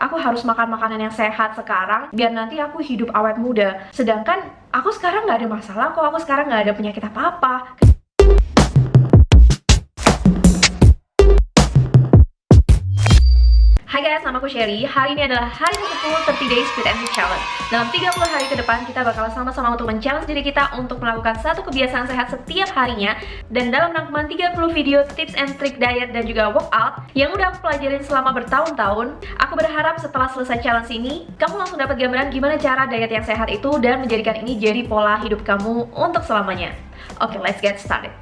aku harus makan makanan yang sehat sekarang biar nanti aku hidup awet muda. Sedangkan aku sekarang nggak ada masalah kok, aku sekarang nggak ada penyakit apa-apa. Hai guys, nama aku Sherry. Hari ini adalah hari ke-10 30 Days Fit and Fit Challenge. Dalam 30 hari ke depan, kita bakal sama-sama untuk men-challenge diri kita untuk melakukan satu kebiasaan sehat setiap harinya. Dan dalam rangkuman 30 video tips and trick diet dan juga workout yang udah aku pelajarin selama bertahun-tahun, aku berharap setelah selesai challenge ini, kamu langsung dapat gambaran gimana cara diet yang sehat itu dan menjadikan ini jadi pola hidup kamu untuk selamanya. Oke, let's get started.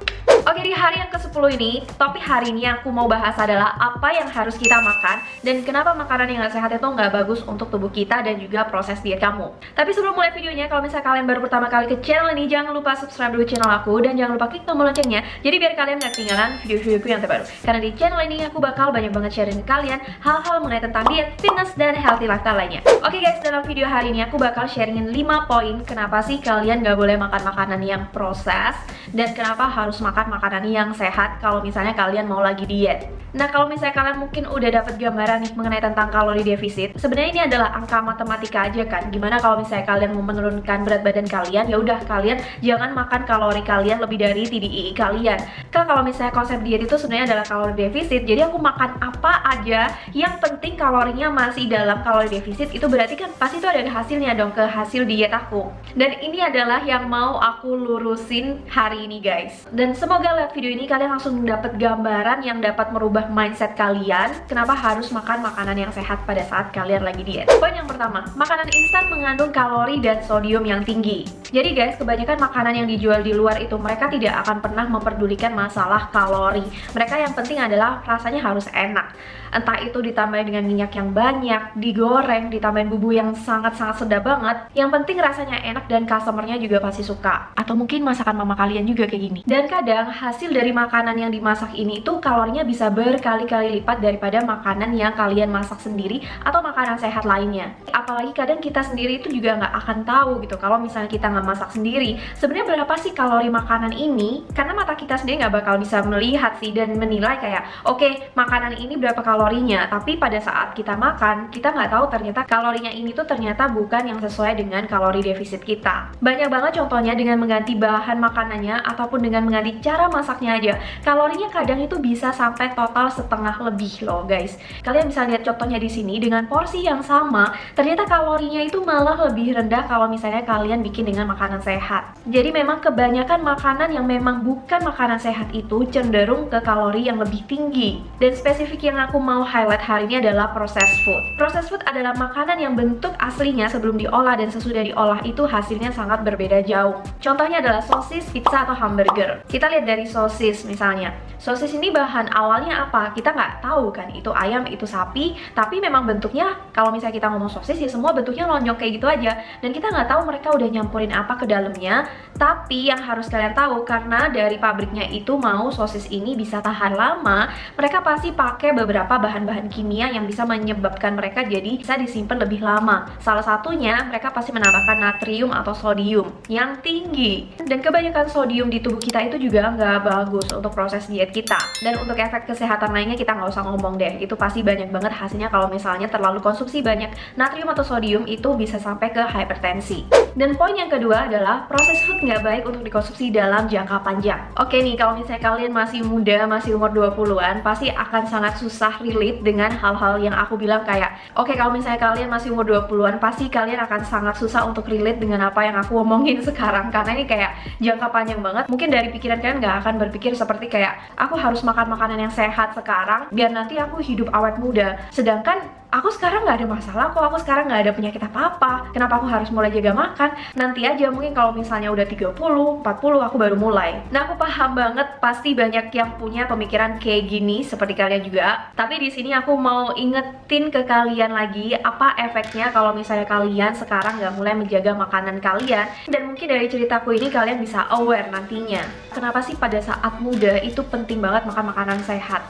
Oke, di hari yang ke-10 ini, topik hari ini yang aku mau bahas adalah apa yang harus kita makan dan kenapa makanan yang gak sehat itu nggak bagus untuk tubuh kita dan juga proses diet kamu. Tapi sebelum mulai videonya, kalau misalnya kalian baru pertama kali ke channel ini, jangan lupa subscribe dulu channel aku dan jangan lupa klik tombol loncengnya, jadi biar kalian gak ketinggalan video-videoku yang terbaru. Karena di channel ini aku bakal banyak banget sharing ke kalian hal-hal mengenai tentang diet, fitness, dan healthy lifestyle lainnya. Oke guys, dalam video hari ini aku bakal sharingin 5 poin kenapa sih kalian gak boleh makan makanan yang proses dan kenapa harus makan makanan yang sehat kalau misalnya kalian mau lagi diet. Nah, kalau misalnya kalian mungkin udah dapat gambaran nih mengenai tentang kalori defisit, sebenarnya ini adalah angka matematika aja kan. Gimana kalau misalnya kalian mau menurunkan berat badan kalian, ya udah kalian jangan makan kalori kalian lebih dari TDEE kalian. Kalau misalnya konsep diet itu sebenarnya adalah kalori defisit, jadi aku makan apa aja yang penting kalorinya masih dalam kalori defisit, itu berarti kan pasti itu ada hasilnya dong ke hasil diet aku. Dan ini adalah yang mau aku lurusin hari ini guys. Dan semoga lewat video ini kalian langsung dapat gambaran yang dapat merubah mindset kalian kenapa harus makan makanan yang sehat pada saat kalian lagi diet. Poin yang pertama, makanan instan mengandung kalori dan sodium yang tinggi. Jadi guys, kebanyakan makanan yang dijual di luar itu mereka tidak akan pernah memperdulikan masalah kalori. Mereka yang penting adalah rasanya harus enak. Entah itu ditambahin dengan minyak yang banyak, digoreng, ditambahin bumbu yang sangat-sangat sedap banget. Yang penting rasanya enak dan customernya juga pasti suka. Atau mungkin masakan mama kalian juga kayak gini. Dan kadang hasil dari makanan yang dimasak ini itu kalorinya bisa berkali-kali lipat daripada makanan yang kalian masak sendiri atau makanan sehat lainnya. Apalagi kadang kita sendiri itu juga nggak akan tahu gitu kalau misalnya kita nggak masak sendiri sebenarnya berapa sih kalori makanan ini, karena mata kita sendiri nggak bakal bisa melihat sih dan menilai kayak oke, makanan ini berapa kalorinya, tapi pada saat kita makan kita nggak tahu ternyata kalorinya ini tuh ternyata bukan yang sesuai dengan kalori defisit kita. Banyak banget contohnya dengan mengganti bahan makanannya ataupun dengan mengganti cara masaknya aja, kalorinya kadang itu bisa sampai total setengah lebih loh guys. Kalian bisa lihat contohnya di sini, dengan porsi yang sama ternyata kalorinya itu malah lebih rendah kalau misalnya kalian bikin dengan makanan sehat. Jadi memang kebanyakan makanan yang memang bukan makanan sehat itu cenderung ke kalori yang lebih tinggi. Dan spesifik yang aku mau highlight hari ini adalah processed food. Processed food adalah makanan yang bentuk aslinya sebelum diolah dan sesudah diolah itu hasilnya sangat berbeda jauh. Contohnya adalah sosis, pizza, atau hamburger. Kita lihat dari sosis misalnya. Sosis ini bahan awalnya apa? Kita nggak tahu kan, itu ayam, itu sapi, tapi memang bentuknya kalau misalnya kita ngomong sosis ya semua bentuknya lonjong kayak gitu aja, dan kita nggak tahu mereka udah nyampurin apa ke dalamnya. Tapi yang harus kalian tahu, karena dari pabriknya itu mau sosis ini bisa tahan lama, mereka pasti pakai beberapa bahan-bahan kimia yang bisa menyebabkan mereka jadi bisa disimpan lebih lama. Salah satunya mereka pasti menambahkan natrium atau sodium yang tinggi, dan kebanyakan sodium di tubuh kita itu juga nggak bagus untuk proses diet kita. Dan untuk efek kesehatan lainnya kita nggak usah ngomong deh, itu pasti banyak banget hasilnya kalau misalnya terlalu konsumsi banyak natrium atau sodium, itu bisa sampai ke hipertensi. Dan poin yang kedua adalah proses food nggak baik untuk dikonsumsi dalam jangka panjang. Oke nih, kalau misalnya kalian masih muda, masih umur 20-an, pasti akan sangat susah relate dengan hal-hal yang aku bilang kayak oke, kalau misalnya kalian masih umur 20-an, pasti kalian akan sangat susah untuk relate dengan apa yang aku omongin sekarang, karena ini kayak jangka panjang banget. Mungkin dari pikiran kalian nggak akan berpikir seperti kayak aku harus makan makanan yang sehat sekarang biar nanti aku hidup awet muda. Sedangkan aku sekarang nggak ada masalah kok, aku sekarang nggak ada penyakit apa-apa. Kenapa aku harus mulai jaga makan? Nanti aja mungkin kalau misalnya udah 30, 40 aku baru mulai. Nah, aku paham banget pasti banyak yang punya pemikiran kayak gini seperti kalian juga. Tapi di sini aku mau ingetin ke kalian lagi apa efeknya kalau misalnya kalian sekarang nggak mulai menjaga makanan kalian. Dan mungkin dari ceritaku ini kalian bisa aware nantinya. Kenapa sih pada saat muda itu penting banget makan makanan sehat?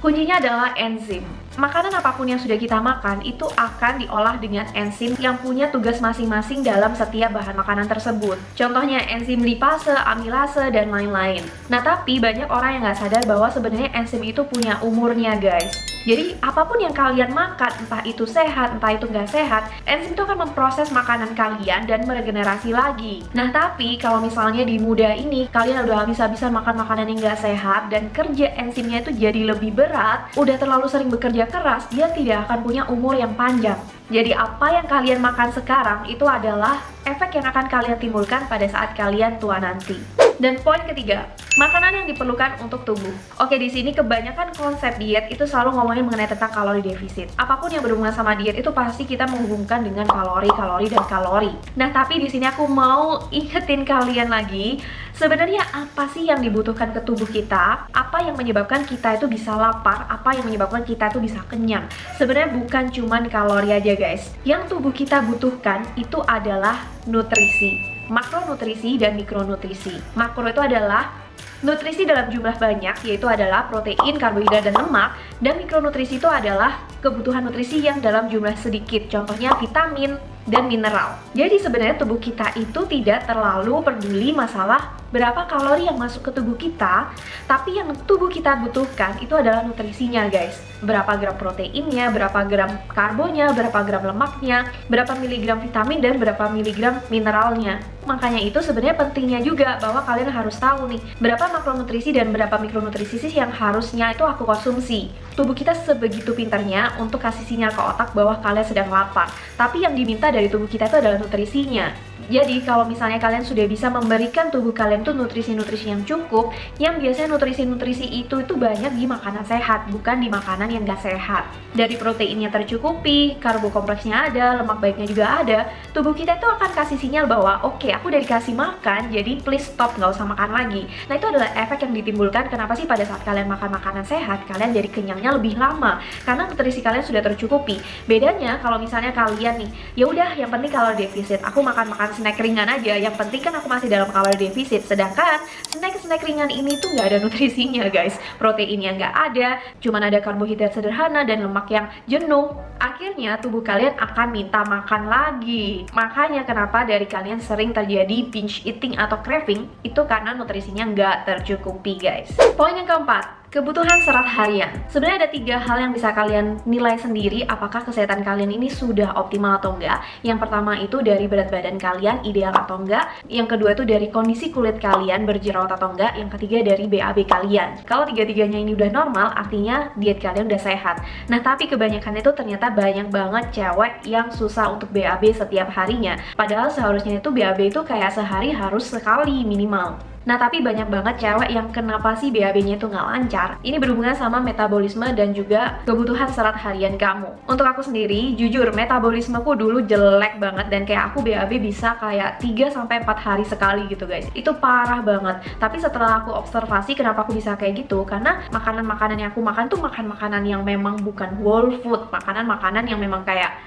Kuncinya adalah enzim. Makanan apapun yang sudah kita makan itu akan diolah dengan enzim yang punya tugas masing-masing dalam setiap bahan makanan tersebut. Contohnya enzim lipase, amilase, dan lain-lain. Nah, tapi banyak orang yang nggak sadar bahwa sebenarnya enzim itu punya umurnya guys. Jadi apapun yang kalian makan, entah itu sehat, entah itu nggak sehat, enzim itu akan memproses makanan kalian dan meregenerasi lagi. Nah tapi kalau misalnya di muda ini kalian udah habis-habisan makan makanan yang nggak sehat dan kerja enzimnya itu jadi lebih berat, udah terlalu sering bekerja keras, dia tidak akan punya umur yang panjang. Jadi apa yang kalian makan sekarang itu adalah efek yang akan kalian timbulkan pada saat kalian tua nanti. Dan poin ketiga, makanan yang diperlukan untuk tubuh. Oke, di sini kebanyakan konsep diet itu selalu ngomongin mengenai tentang kalori defisit. Apapun yang berhubungan sama diet itu pasti kita menghubungkan dengan kalori, dan kalori. Nah, tapi di sini aku mau ingetin kalian lagi, sebenarnya apa sih yang dibutuhkan ke tubuh kita? Apa yang menyebabkan kita itu bisa lapar? Apa yang menyebabkan kita itu bisa kenyang? Sebenarnya bukan cuman kalori aja, guys. Yang tubuh kita butuhkan itu adalah nutrisi. Makronutrisi dan mikronutrisi. Makro itu adalah nutrisi dalam jumlah banyak, yaitu adalah protein, karbohidrat, dan lemak. Dan mikronutrisi itu adalah kebutuhan nutrisi yang dalam jumlah sedikit, contohnya vitamin dan mineral. Jadi sebenarnya tubuh kita itu tidak terlalu peduli masalah berapa kalori yang masuk ke tubuh kita, tapi yang tubuh kita butuhkan itu adalah nutrisinya, guys. Berapa gram proteinnya, berapa gram karbonya, berapa gram lemaknya, berapa miligram vitamin, dan berapa miligram mineralnya. Makanya itu sebenarnya pentingnya juga bahwa kalian harus tahu nih, berapa makronutrisi dan berapa mikronutrisi sih yang harusnya itu aku konsumsi. Tubuh kita sebegitu pintarnya untuk kasih sinyal ke otak bahwa kalian sedang lapar. Tapi yang diminta dari tubuh kita itu adalah nutrisinya. Jadi kalau misalnya kalian sudah bisa memberikan tubuh kalian tuh nutrisi-nutrisi yang cukup, yang biasanya nutrisi-nutrisi itu banyak di makanan sehat, bukan di makanan yang gak sehat. Dari proteinnya tercukupi, karbo kompleksnya ada, lemak baiknya juga ada, tubuh kita itu akan kasih sinyal bahwa oke, aku udah dikasih makan, jadi please stop, gak usah makan lagi. Nah itu adalah efek yang ditimbulkan kenapa sih pada saat kalian makan makanan sehat, kalian jadi kenyangnya lebih lama, karena nutrisi kalian sudah tercukupi. Bedanya kalau misalnya kalian nih, ya udah yang penting kalori defisit, aku makan snack ringan aja, yang penting kan aku masih dalam kalori defisit. Sedangkan snack ringan ini tuh nggak ada nutrisinya, guys. Proteinnya nggak ada, cuman ada karbohidrat sederhana dan lemak yang jenuh. Akhirnya tubuh kalian akan minta makan lagi. Makanya kenapa dari kalian sering terjadi binge eating atau craving, itu karena nutrisinya nggak tercukupi, guys. Poin yang keempat, kebutuhan serat harian. Sebenarnya ada 3 hal yang bisa kalian nilai sendiri apakah kesehatan kalian ini sudah optimal atau enggak. Yang pertama itu dari berat badan kalian ideal atau enggak. Yang kedua itu dari kondisi kulit kalian berjerawat atau enggak. Yang ketiga dari BAB kalian. Kalau 3-tiganya ini udah normal, artinya diet kalian udah sehat. Nah tapi kebanyakan itu ternyata banyak banget cewek yang susah untuk BAB setiap harinya. Padahal seharusnya itu BAB itu kayak sehari harus sekali minimal. Nah tapi banyak banget cewek yang kenapa sih BAB-nya itu nggak lancar. Ini berhubungan sama metabolisme dan juga kebutuhan serat harian kamu. Untuk aku sendiri, jujur metabolismeku dulu jelek banget dan kayak aku BAB bisa kayak 3-4 hari sekali gitu, guys. Itu parah banget. Tapi setelah aku observasi kenapa aku bisa kayak gitu, karena makanan-makanan yang aku makan tuh makanan-makanan yang memang bukan whole food, makanan-makanan yang memang kayak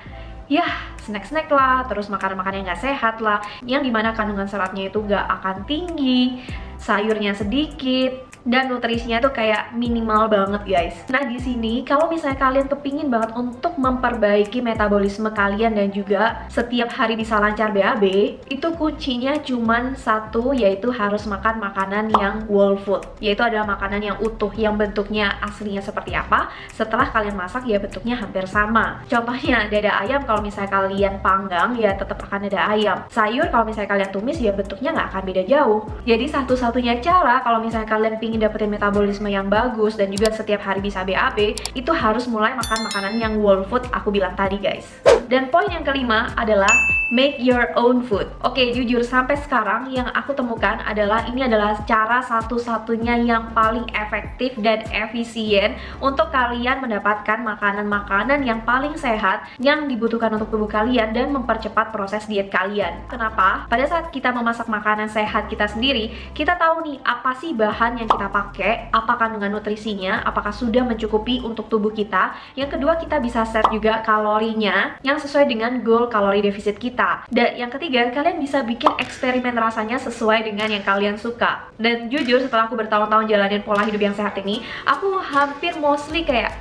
ya snack-snack lah, terus makanan-makanan yang gak sehat lah, yang dimana kandungan seratnya itu gak akan tinggi, sayurnya sedikit, dan nutrisinya tuh kayak minimal banget, guys. Nah di sini kalau misalnya kalian kepingin banget untuk memperbaiki metabolisme kalian dan juga setiap hari bisa lancar BAB, itu kuncinya cuman satu, yaitu harus makan makanan yang whole food, yaitu adalah makanan yang utuh, yang bentuknya aslinya seperti apa, setelah kalian masak ya bentuknya hampir sama. Contohnya dada ayam, kalau misalnya kalian panggang ya tetap akan dada ayam. Sayur kalau misalnya kalian tumis ya bentuknya nggak akan beda jauh. Jadi satu-satunya cara kalau misalnya kalian pingin dapetin metabolisme yang bagus dan juga setiap hari bisa BAB, itu harus mulai makan makanan yang whole food aku bilang tadi, guys. Dan poin yang kelima adalah make your own food. Oke, jujur sampai sekarang yang aku temukan adalah ini adalah cara satu-satunya yang paling efektif dan efisien untuk kalian mendapatkan makanan-makanan yang paling sehat yang dibutuhkan untuk tubuh kalian dan mempercepat proses diet kalian. Kenapa? Pada saat kita memasak makanan sehat kita sendiri, kita tahu nih apa sih bahan yang kita pakai, apa kandungan nutrisinya, apakah sudah mencukupi untuk tubuh kita. Yang kedua, kita bisa set juga kalorinya yang sesuai dengan goal kalori defisit kita. Dan yang ketiga, kalian bisa bikin eksperimen rasanya sesuai dengan yang kalian suka. Dan jujur setelah aku bertahun-tahun jalanin pola hidup yang sehat ini, aku hampir mostly kayak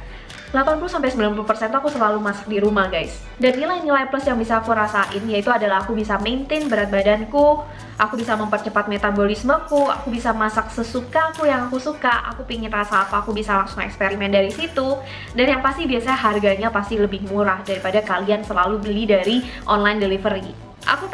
80-90% tuh aku selalu masak di rumah guys. Dan nilai-nilai plus yang bisa aku rasain yaitu adalah aku bisa maintain berat badanku, aku bisa mempercepat metabolismeku, aku bisa masak sesuka aku yang aku suka, aku pingin rasa apa aku bisa langsung eksperimen dari situ. Dan yang pasti biasanya harganya pasti lebih murah daripada kalian selalu beli dari online delivery. Aku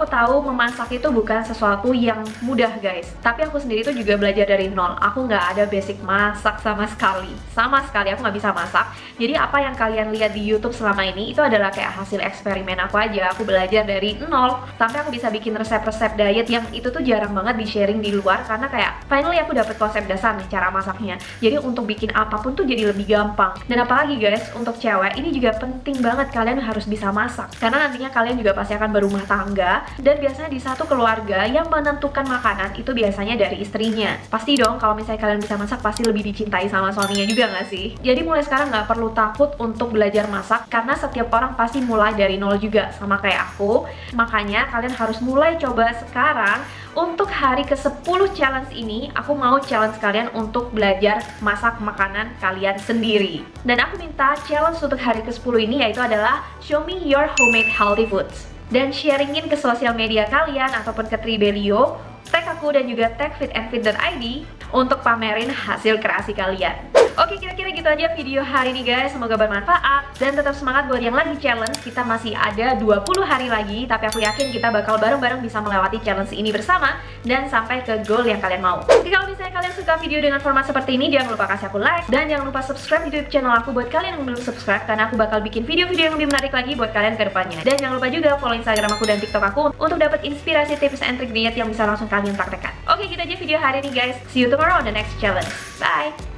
tahu memasak itu bukan sesuatu yang mudah guys. Tapi aku sendiri tuh juga belajar dari nol. Aku nggak ada basic masak sama sekali. Sama sekali aku nggak bisa masak. Jadi apa yang kalian lihat di YouTube selama ini itu adalah kayak hasil eksperimen aku aja. Aku belajar dari nol sampai aku bisa bikin resep-resep diet yang itu tuh jarang banget di sharing di luar. Karena kayak finally aku dapet konsep dasar nih cara masaknya. Jadi untuk bikin apapun tuh jadi lebih gampang. Dan apalagi guys, untuk cewek ini juga penting banget kalian harus bisa masak. Karena nantinya kalian juga pasti akan berumah tangga, dan biasanya di satu keluarga yang menentukan makanan itu biasanya dari istrinya. Pasti dong kalau misalnya kalian bisa masak pasti lebih dicintai sama suaminya juga nggak sih? Jadi mulai sekarang nggak perlu takut untuk belajar masak karena setiap orang pasti mulai dari nol juga sama kayak aku. Makanya kalian harus mulai coba sekarang. Untuk hari ke-10 challenge ini, aku mau challenge kalian untuk belajar masak makanan kalian sendiri. Dan aku minta challenge untuk hari ke-10 ini yaitu adalah show me your homemade healthy foods. Dan sharingin ke sosial media kalian ataupun ke Tribelio, tag aku dan juga tag fitandfit.id untuk pamerin hasil kreasi kalian. Oke, kira-kira gitu aja video hari ini guys. Semoga bermanfaat dan tetap semangat buat yang lagi challenge. Kita masih ada 20 hari lagi, tapi aku yakin kita bakal bareng-bareng bisa melewati challenge ini bersama dan sampai ke goal yang kalian mau. Oke, kalau misalnya kalian suka video dengan format seperti ini, jangan lupa kasih aku like dan jangan lupa subscribe di YouTube channel aku buat kalian yang belum subscribe, karena aku bakal bikin video-video yang lebih menarik lagi buat kalian ke depannya. Dan jangan lupa juga follow Instagram aku dan TikTok aku untuk dapat inspirasi tips and trik diet yang bisa langsung kalian praktekkan. Oke, gitu aja video hari ini guys. See you tomorrow on the next challenge. Bye.